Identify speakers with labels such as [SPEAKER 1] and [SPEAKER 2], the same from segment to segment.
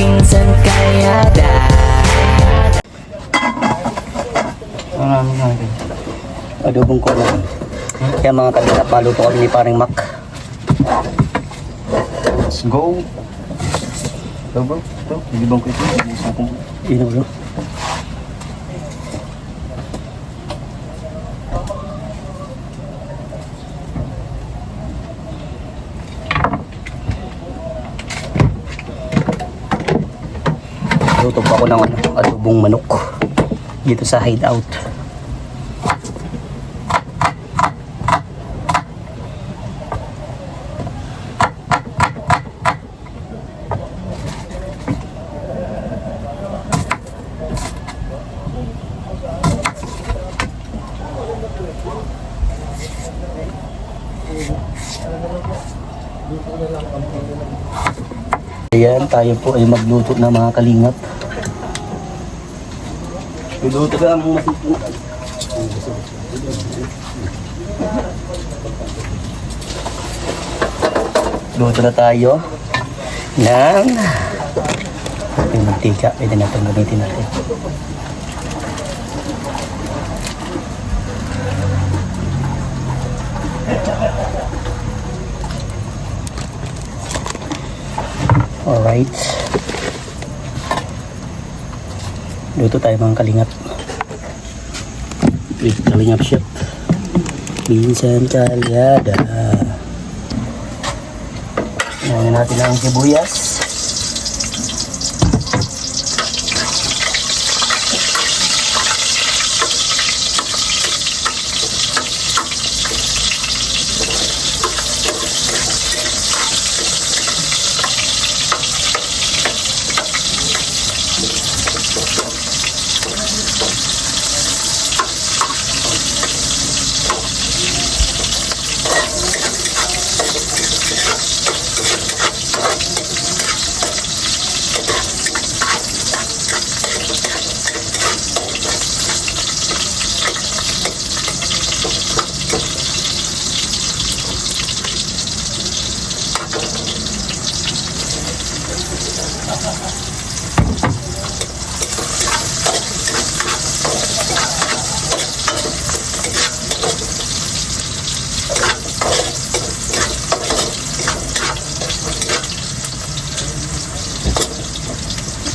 [SPEAKER 1] minsan kaya
[SPEAKER 2] Maraming natin. Adobong ko lang. Kaya mga kalingap, maluto kami ni paring Mac. Let's go. Go bro. Ito, nilibang ko ito. Ino bro. Luto pa ako ng adobong manok dito sa hideout. Ayan, tayo po ay magluto na mga kalingap. Luto ka ang masipungan. Luto na tayo ng yung mantika. Pwede natin gamitin natin. Alright. Luto tayo mga kalingap. With kalingap shop. Minsan kalyada. Ngayon natin ang sibuyas.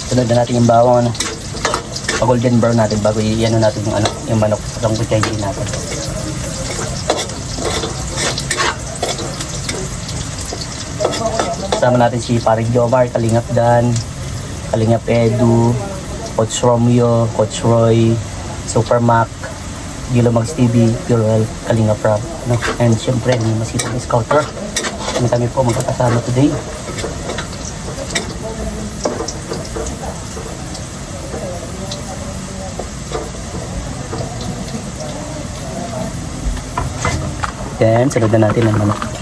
[SPEAKER 2] Sunod na natin yung bawang pa-golden brown natin bago i-ano natin yung manok sa kutsayin natin. Kasama natin si Paring Jomar, Kalingap Dan, Kalingap Edu, Coach Romeo, Coach Roy, Super Mac, Gilo Mags TV, Pure Kalingap Rob, and syempre yung masipag na scouter. Kami po magkakasama today. Then, sunod na natin ang manok.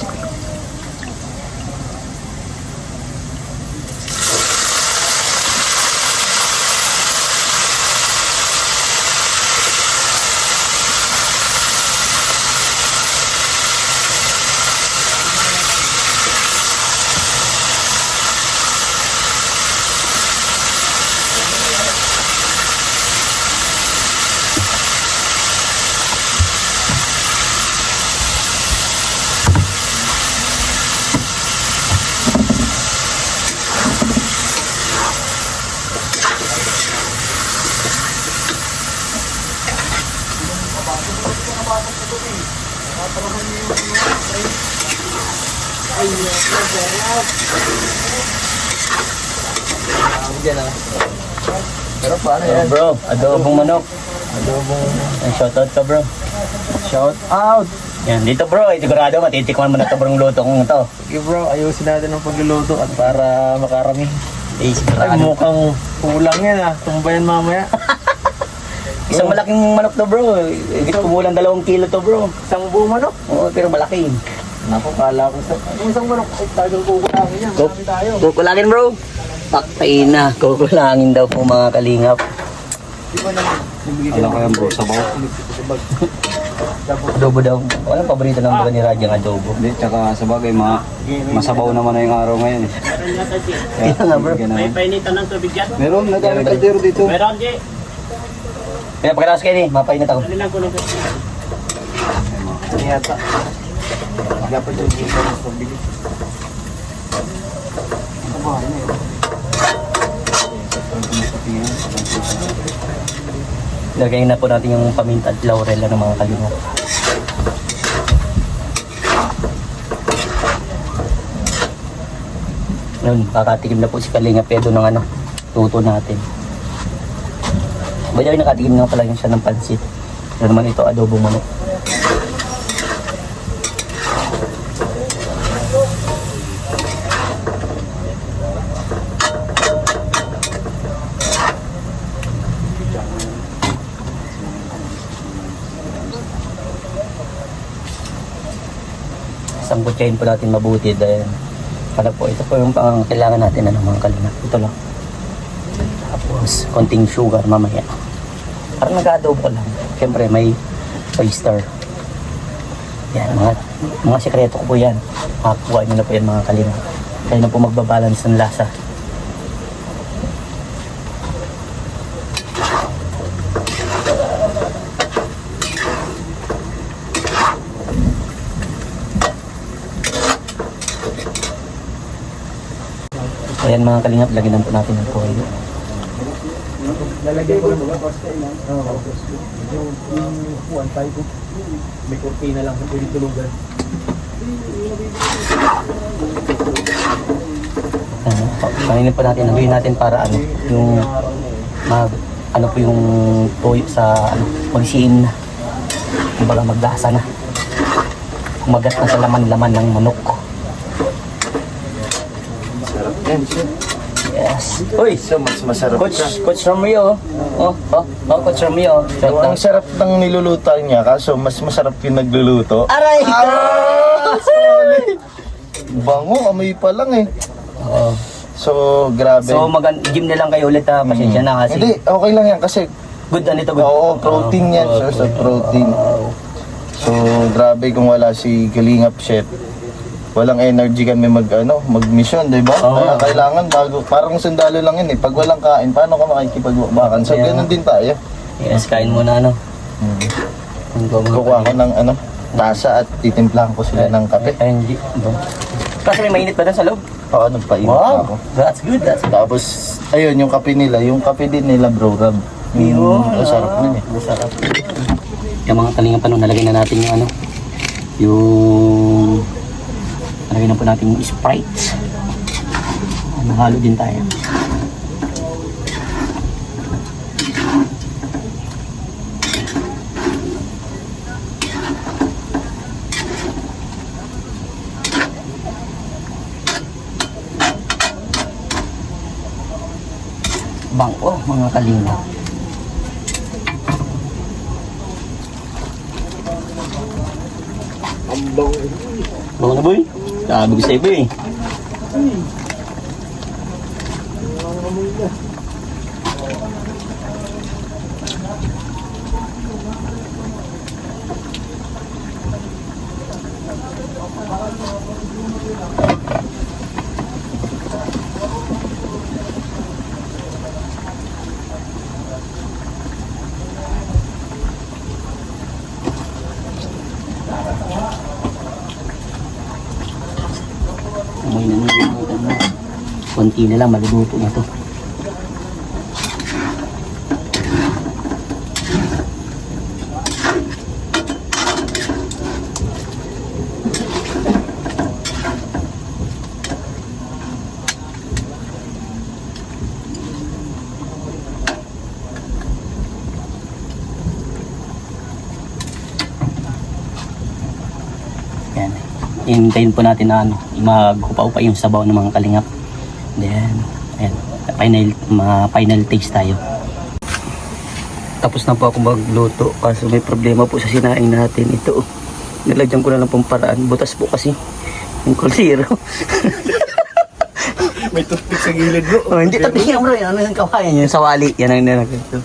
[SPEAKER 3] Pero paano yan?
[SPEAKER 2] Bro, adobong manok.
[SPEAKER 3] Adobong...
[SPEAKER 2] Shoutout ka bro.
[SPEAKER 3] Shout out!
[SPEAKER 2] Yan, dito bro, sigurado matitikman mo na ito bro luto kong ito.
[SPEAKER 3] Okay bro, ayusin natin ang pagluluto at para makarami.
[SPEAKER 2] Eh,
[SPEAKER 3] Ay,
[SPEAKER 2] sigurado.
[SPEAKER 3] mukhang kulang yan ah. Tumbayan mamaya.
[SPEAKER 2] Isang malaking manok to bro. Higit kumulang 2 kilo to bro.
[SPEAKER 3] Isang buong manok.
[SPEAKER 2] Oo, pero malaki.
[SPEAKER 3] Naku, kala ko sa... Kung isang manok, ay talagang kukulangin yan. Marami tayo.
[SPEAKER 2] Kukulangin bro. Paktay na. Kukulangin daw po mga kalingap.
[SPEAKER 3] Di ba naman?
[SPEAKER 4] Alam ko yan bro, sabaw.
[SPEAKER 2] Adobo daw. Walang paborito ng mga ni Raja ng adobo.
[SPEAKER 1] Hindi, tsaka sa bagay, masabaw naman na yung araw ngayon eh.
[SPEAKER 2] Kaya nga bro.
[SPEAKER 4] May painitan ng tubig yan.
[SPEAKER 1] Meron, nadami kaldero dito.
[SPEAKER 4] Meron, G.
[SPEAKER 2] Kaya pagkatapos kayo ni, mapainit ako.
[SPEAKER 4] Dali lang ko ng tubig.
[SPEAKER 3] Ano yata? Dapat yung dito mas mabilis.
[SPEAKER 2] Lagayin na po natin yung paminta at laurel ng mga kalingap. Yun, kakatikim na po si Kalingap Edo ng ano, luto natin. Baya nakatikim na pala yung siya ng pansit. Ano naman ito, adobo manok. Sambutyahin po natin mabuti dahil para po ito po yung kailangan natin ng mga kalingap. Ito lang. Tapos konting sugar mamaya. Parang nag-adobo ko lang. Siyempre may oyster. Yan, mga sekreto ko po yan. Makakuha nyo na po yan mga kalingap. Kaya na po magbabalance ng lasa. Ayan mga kalingap, lagyan po natin ng toyo.
[SPEAKER 3] Lalagyan ko ng mga pasta yun. Oo. Yung 1.5 may kurtina lang kung pwede tulugan.
[SPEAKER 2] Kaninin po natin, nagawin natin para ano, yung ano po yung toyo sa ano, magsiin na. Kumbaga maglasa na. Kumagat na sa laman-laman ng manok. Yes. Uy,
[SPEAKER 5] So, mas masarap siya.
[SPEAKER 2] Coach Romeo. Coach Romeo.
[SPEAKER 5] So, ang sarap ng niluluto niya, kaso mas masarap yung nagluluto.
[SPEAKER 2] Aray!
[SPEAKER 5] Solid! Bango, amoy pa lang eh.
[SPEAKER 2] Oo.
[SPEAKER 5] So, grabe.
[SPEAKER 2] So, gym na lang kayo ulit ha. Pasensya na kasi.
[SPEAKER 5] Hindi, okay lang yan kasi
[SPEAKER 2] Good ano ito, good.
[SPEAKER 5] oo, protein yan, source of protein. So, grabe kung wala si Kalingap Chef. Walang energy kami mag-mission, di ba?
[SPEAKER 2] Oo.
[SPEAKER 5] Kaya kailangan bago, parang sundalo lang yun eh. Pag walang kain, paano ka makikipagbakan? So,
[SPEAKER 2] Kaya-
[SPEAKER 5] ganun din tayo.
[SPEAKER 2] Yes, kain muna ano.
[SPEAKER 5] Kukuha ko ng tasa at titimplahan ko sila ng kape.
[SPEAKER 2] Hindi. Kasi may mainit pa doon sa loob.
[SPEAKER 5] Oo, nagpainit
[SPEAKER 2] Wow,
[SPEAKER 5] ako.
[SPEAKER 2] that's good. That's good.
[SPEAKER 5] Tapos, ayun, yung kape nila, yung kape din nila, bro, Rab. Masarap nun eh.
[SPEAKER 2] Masarap. Yung mga kalinga pa nun, nalagay na natin yung ano, yung, nalagay na po natin yung Sprite. Nahalo din tayo. Bangko, mga kalinga. Bango na boy? Sabi ko sa'yo boy. Amoy na nila. Konti na lang, maluluto na to. Yan. Hintayin po natin na ano, maghupa-upa yung sabaw ng mga kalingap. Then, ayan, final taste tayo. Tapos na po ako magluto kasi may problema po sa sinaing natin. Ito, nilagyan ko na lang pong paraan. Butas po kasi yung kulsiro.
[SPEAKER 5] May toothpick sa gilid, bro.
[SPEAKER 2] Oh, hindi, tapos yan bro, yan ang kawayan yung sawali. Yan ang nilagay ko.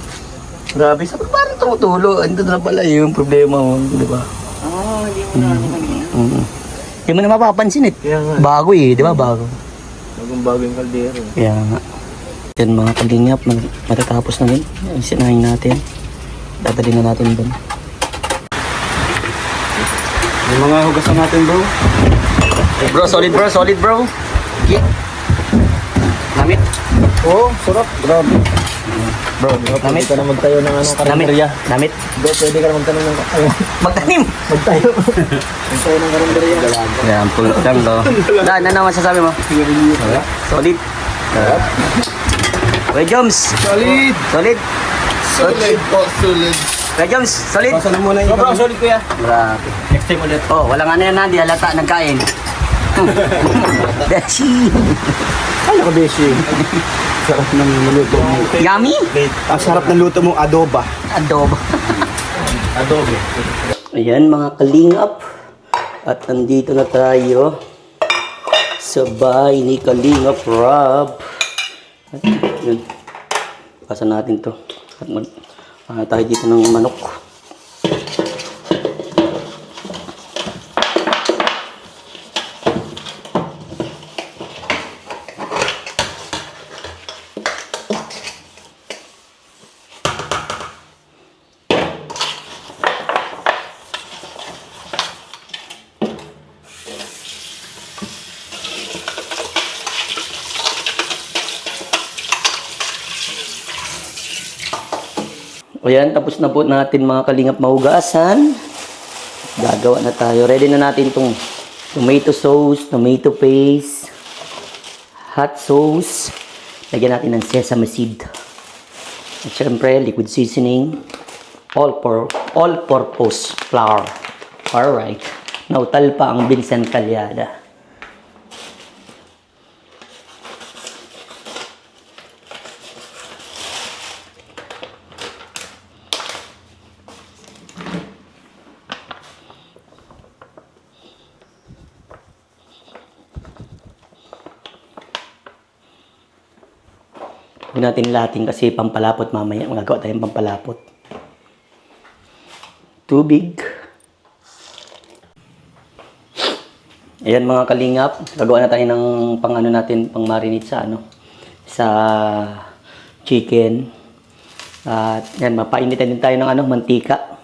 [SPEAKER 2] Grabe, sabi ko parang tumutulo. Ando na pala yung problema mo, di ba?
[SPEAKER 3] Ah, hindi mo na kanina.
[SPEAKER 2] Hindi mo na mapapansin eh.
[SPEAKER 3] Kaya nga.
[SPEAKER 2] Bago eh, di ba bago?
[SPEAKER 3] Bagong kaldero.
[SPEAKER 2] Kaya nga. Yan mga kalingap, matatapos na rin. Sinahin natin. Dadali na natin doon.
[SPEAKER 1] Yung mga hugasan natin bro.
[SPEAKER 2] Bro, solid bro, solid bro. Yeah. Namit.
[SPEAKER 3] Oh, sarap. Grabe.
[SPEAKER 2] Bro, namit.
[SPEAKER 3] Pwede ka na magtayo ng ano,
[SPEAKER 2] Namit.
[SPEAKER 3] karinderya.
[SPEAKER 2] Namit.
[SPEAKER 3] Bro, pwede ka na magtayo ng
[SPEAKER 2] Magtanim.
[SPEAKER 3] magtayo. Magtayo ng karinderya.
[SPEAKER 1] Yan, full tank to.
[SPEAKER 2] Dan, ano masasabi mo? Solid. Kuya Joms.
[SPEAKER 3] Solid.
[SPEAKER 2] Solid.
[SPEAKER 5] Solid po, solid.
[SPEAKER 2] Kuya Joms, solid.
[SPEAKER 3] Basta na muna yung bro, solid kuya.
[SPEAKER 2] Grabe.
[SPEAKER 3] Next time ulit.
[SPEAKER 2] Oh, walang ano yan na, di halata nagkain. Dashi.
[SPEAKER 3] Kala ko beshi. Sarap ng luto mo.
[SPEAKER 2] Yummy.
[SPEAKER 3] Ang sarap ng luto mo, adoba.
[SPEAKER 2] Adobo.
[SPEAKER 3] Adobe.
[SPEAKER 2] Ayan mga kalingap. At nandito na tayo sa bahay ni Kalingap Rob. At yun. Pasa natin to. At tayo dito ng manok. Ayan, tapos na po natin mga kalingap mahugasan. Gagawa na tayo. Ready na natin itong tomato sauce, tomato paste, hot sauce. Lagyan natin ng sesame seed. At syempre, liquid seasoning, all-purpose flour. Alright. Nautal pa ang Vincent Calyada. Huwag natin lahatin kasi pampalapot mamaya. Magagawa tayong pampalapot. Tubig. Ayan mga kalingap. Gagawa na tayo ng pang-ano natin, pang-marinate sa ano. Sa chicken. At yan, mapainitan din tayo ng ano, mantika.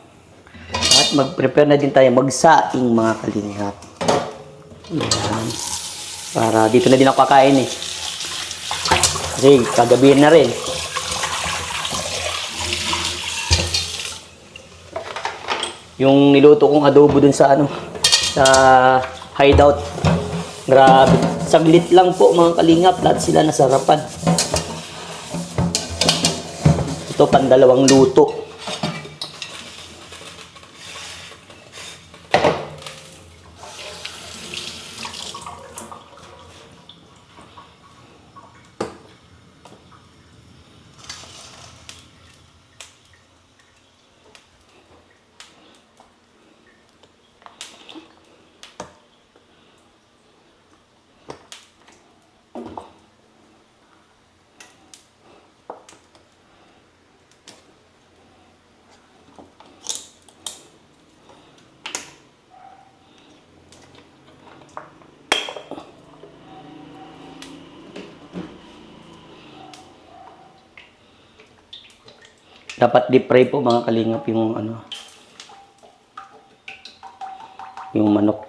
[SPEAKER 2] At mag-prepare na din tayo magsaing mga kalingap. Ayan. Para dito na din ako kakain eh. Kasi kagabihin na rin. Yung niluto kong adobo dun sa ano, sa hideout. Grabe. Saglit lang po mga kalingap. Lahat sila nasarapan. Ito pandalawang luto. Dapat deep fry po mga kalingap yung ano, yung manok.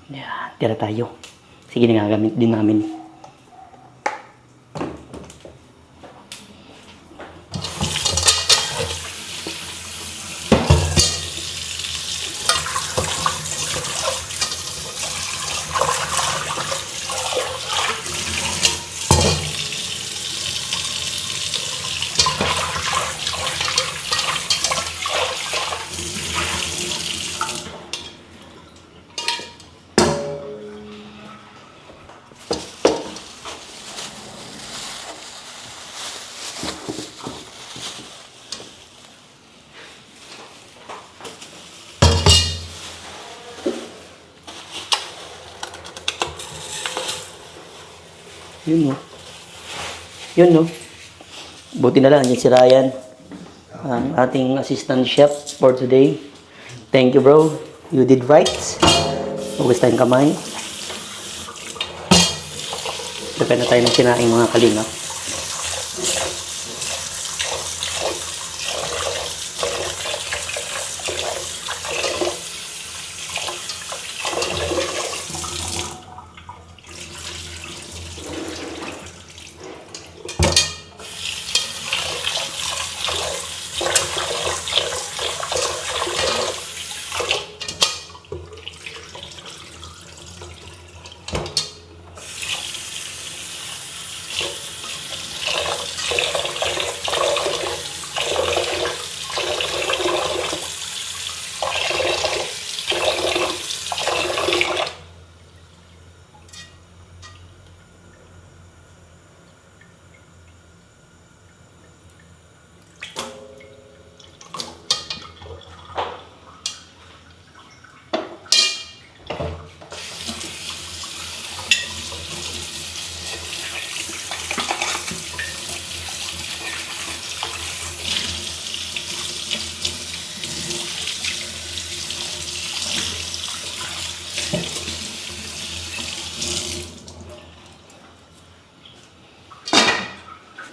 [SPEAKER 2] Yan, tira tayo. Sige, nagagamit din namin. Yun, no? Yun, no? Buti na lang, yan si Ryan. Ang ating assistant chef for today. Thank you, bro. You did right. Huwag tayong kamay. Prepare na tayo ng kinaing mga kalingap.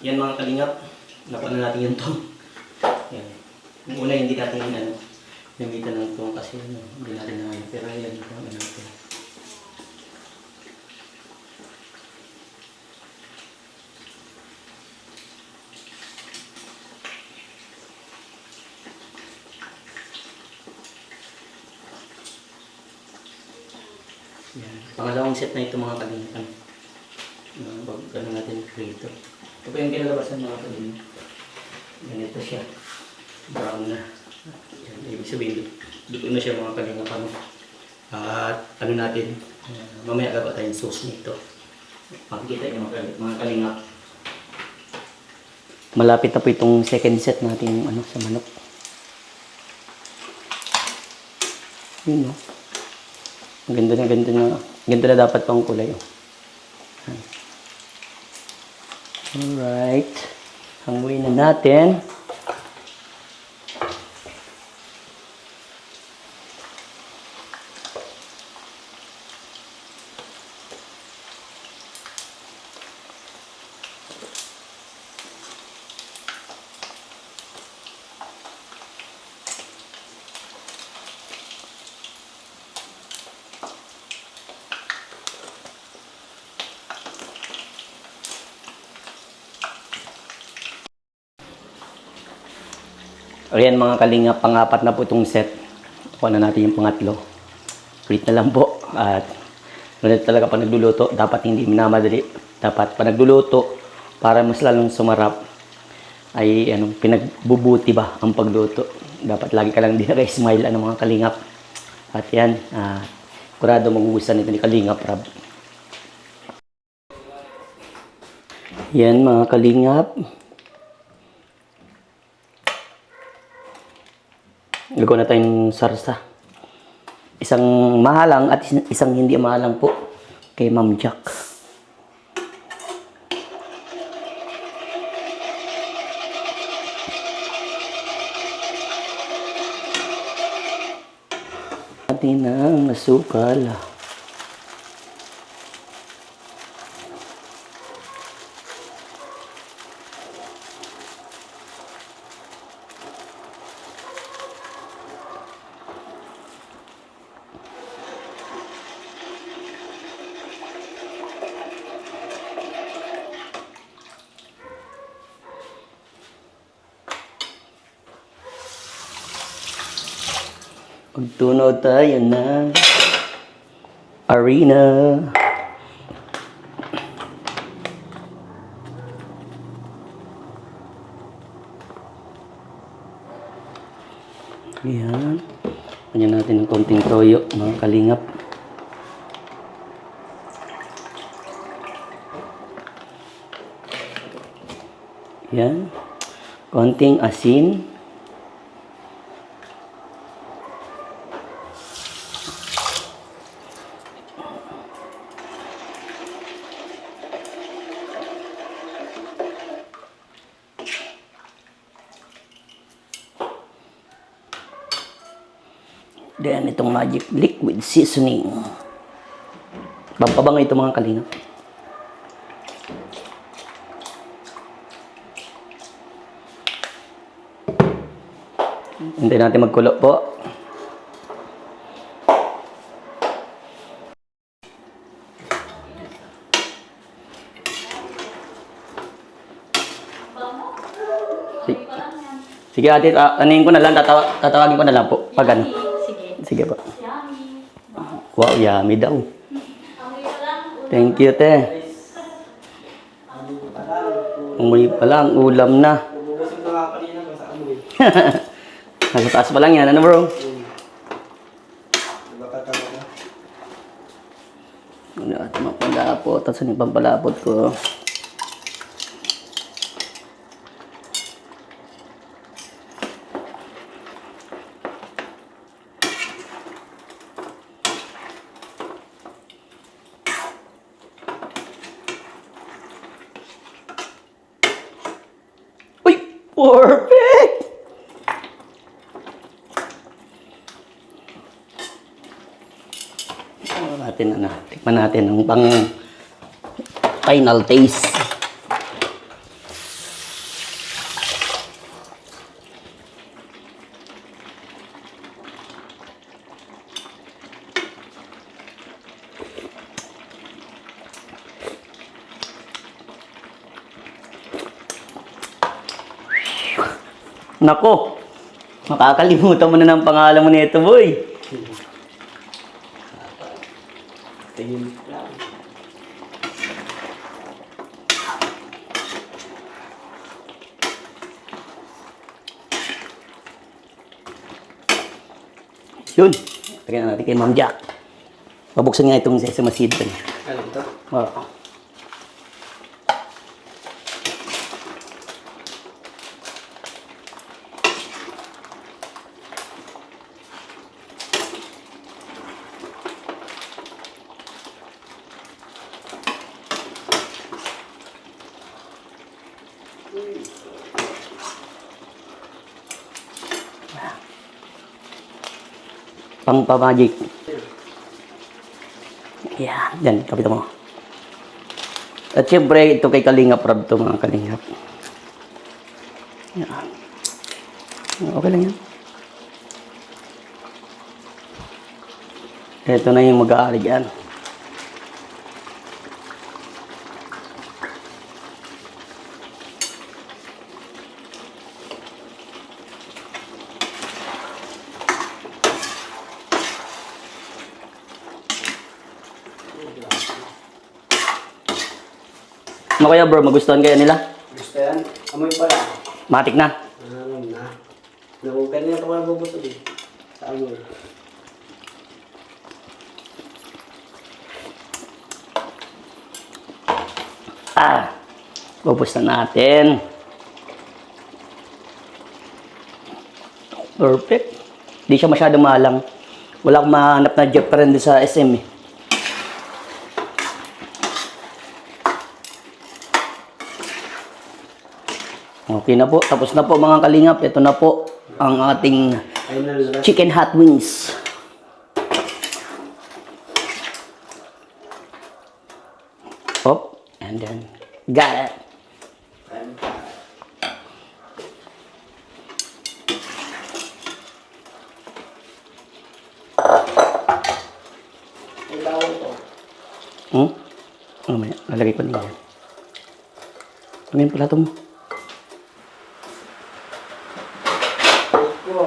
[SPEAKER 2] Yan mga kalingap, nakuha na natin yung tong. Yan. Yung una hindi natin namitan ng tong kasi hindi natin na pero yan yung natin. Yan. Pangalawang set na ito mga kalingap. Gano'n natin prito. Ito po yung kinalabasan mga kalingap. Ganito siya. Brown na. Yan, ibig sabihin, luto na siya mga kalingap. At ano natin, mamaya gagawa tayong sauce nito. Pakikita niyo mga kalingap. Malapit na po itong second set natin sa manok. Yun, no? Ganda na dapat pang kulay. Alright. Hanguin na natin. Ayan mga kalingap, pang-apat na po itong set. Kuha na natin yung pangatlo. Wait na lang po. At ganito talaga pag nagluluto, dapat hindi minamadali. Dapat pag nagluluto, para mas lalong sumarap, ay pinagbubuti ba ang pagluto. Dapat lagi ka lang din naka-smile mga kalingap. At yan, kurado magugustuhan nito ni Kalingap Rab. Yan mga kalingap. Gagawa na tayong sarsa. Isang mahalang at isang hindi mahalang po kay Ma'am Jack. Natin ang asukal. Magtunaw tayo ng arena. Ayan. Kanyan natin ng konting toyo, mga kalingap. Ayan. Konting asin. Then, itong magic liquid seasoning. Pampabango ito mga kalingap. Hintayin natin magkulo po. Sige ate, anuhin ko na lang, tatawagin ko na lang po. Pag ano. Sige po. Wow, yummy daw. Thank you, te. Umuwi pa lang, ulam na. Nasa taas pa lang yan, ano bro? At mapalapot, at saan yung pampalapot ko? Uy! Perfect! Tikman natin ang pang final taste. Nako, makakalimutan mo na ng pangalan mo nito, boy.
[SPEAKER 3] Tingin lang.
[SPEAKER 2] Yun. Tingnan natin kay Ma'am Jack. Pabuksan nga itong sesame seed.
[SPEAKER 3] Ano ito?
[SPEAKER 2] Oo. Pang-magic. Yan, yan, kapito mo. At syempre, ito kay Kalingap Rob to mga Kalingap. Yan. Okay lang yan. Ito na yung mag-aari yan. Ano kaya bro, magustuhan kaya nila?
[SPEAKER 3] Gusto yan? Amoy pala.
[SPEAKER 2] Matik na.
[SPEAKER 3] Ano na? Nakukan niya ito kung bubusog eh. Sa amoy.
[SPEAKER 2] Ubus na natin. Perfect. Di siya masyadong malang. Wala akong mahanap na jeep pa rin sa SM eh. Okay na po. Tapos na po mga Kalingap. Ito na po ang ating
[SPEAKER 3] Final rush.
[SPEAKER 2] chicken hot wings. Hop. And then, got it.
[SPEAKER 3] May bawal to.
[SPEAKER 2] Mamaya, lalagay ko na yan. Ano yung plato mo?
[SPEAKER 3] Ito.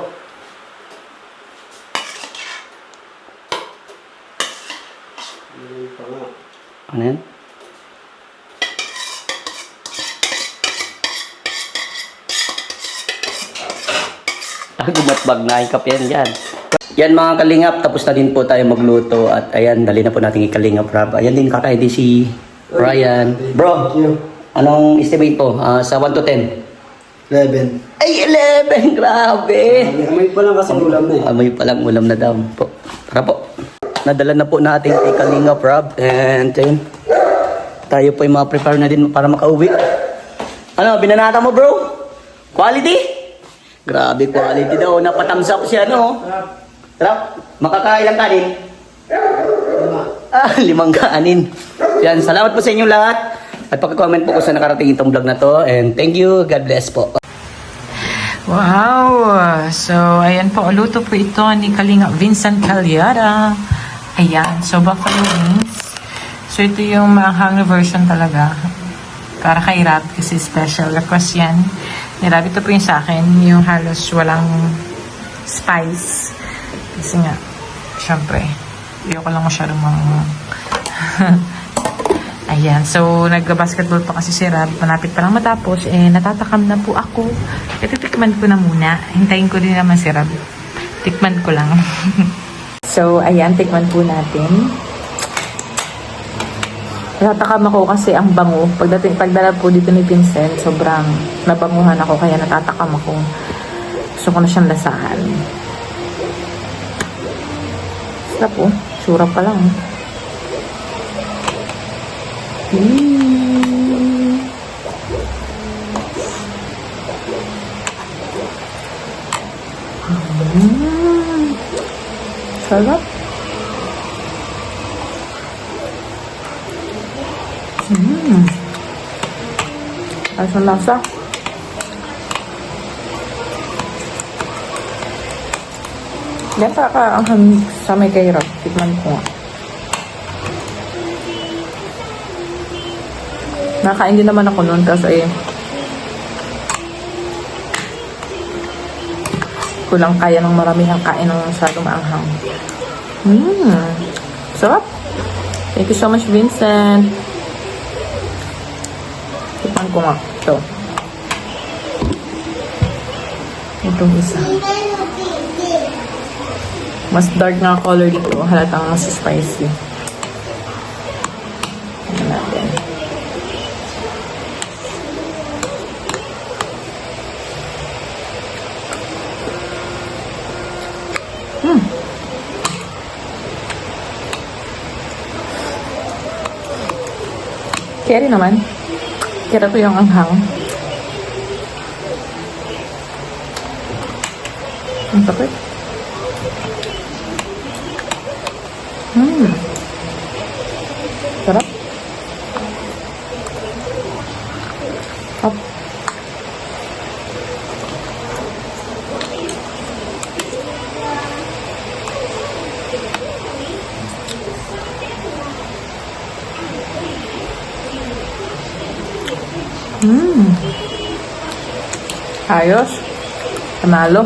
[SPEAKER 3] Meron pa nga.
[SPEAKER 2] Ano yan? Gumatbag na yung kape yan dyan. Yan mga Kalingap, tapos na din po tayo magluto at ayan, dali na po natin Kalingap Rob. Ayan din kakaidi si Ryan. Bro, anong estimate po sa 1 to 10?
[SPEAKER 3] 11.
[SPEAKER 2] Ay, 11! Grabe!
[SPEAKER 3] Amoy pa lang kasi ulam na eh.
[SPEAKER 2] Amoy palang ulam na daw po. Tara po. Nadala na po natin kay Kalingap Rob. And ayun, tayo po yung prepare na din para makauwi. Ano, binanata mo bro? Quality? Grabe quality daw. Napatams up siya, no? Sarap. Makakailang kanin? 5 kanin. Yan, salamat po sa inyong lahat. At pag-comment po ko sa nakarating itong vlog na to. And thank you. God bless po.
[SPEAKER 4] Wow! So, ayan po, luto po ito ni Kalinga Vincent Calyara. Ayan, so buffalo wings. So, ito yung maanghang na version talaga. Para kay Rab, kasi special request yan. Ni Rab, ito po yung sa akin, yung halos walang spice. Kasi nga, syempre, ayoko lang masyadong Ayan, so nag-basketball pa kasi si Rab. Malapit pa lang matapos. Natatakam na po ako. Titikman ko na muna. Hintayin ko din naman si Rab. Tikman ko lang. So, ayan, tikman po natin. Natatakam ako kasi ang bango. Pagdala po dito ni Vincent, sobrang nabanguhan ako. Kaya natatakam ako. Gusto ko na siyang lasahan. Sarap po. Sura pa lang. Sarap. Lasa-lasa. Lasa ka ang sa may kahirap. Tikman ko nga. Nakain din naman ako noon kasi kulang kaya ng maramihang kain ng masyadong maanghang. Sarap. Thank you so much, Vincent. Tikman ko nga. Ito. Itong isa. Mas dark nga color dito. Halatang mas spicy. Tignan natin. Carry naman. Kaya ito yung anghang. Ang sakit. Sarap. Up. Ayos. Panalo.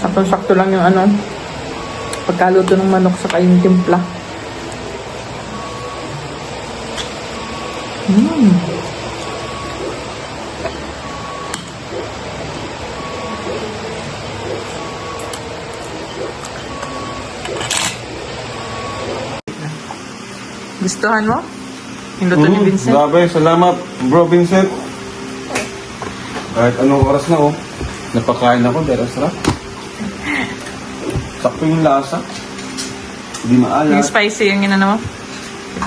[SPEAKER 4] Sakto-sakto lang yung pagkaluto ng manok sa yung timpla. Gustuhan mo? Yung luto ni Vincent?
[SPEAKER 6] Grabe, salamat bro Vincent. Kahit anong oras na napakain ako dahil sarap. Sakto yung lasa. Hindi
[SPEAKER 4] Yung
[SPEAKER 6] maalat.
[SPEAKER 4] spicy yung inano mo?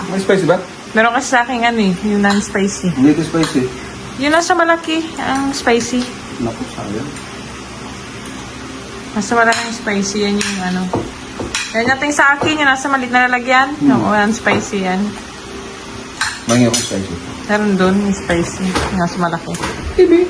[SPEAKER 6] May spicy ba?
[SPEAKER 4] Meron kasi sa akin yung non-spicy.
[SPEAKER 6] Hindi ito spicy.
[SPEAKER 4] Yung nasa malaki, ang spicy.
[SPEAKER 6] Naku, sayang.
[SPEAKER 4] Nasa malaking spicy, yan yung Yan natin sa akin, yung nasa maliit na lalagyan. Yung non-spicy yan.
[SPEAKER 6] Mangyay ko spicy.
[SPEAKER 4] Meron doon yung spicy, yung nasa malaki.
[SPEAKER 6] Bibi.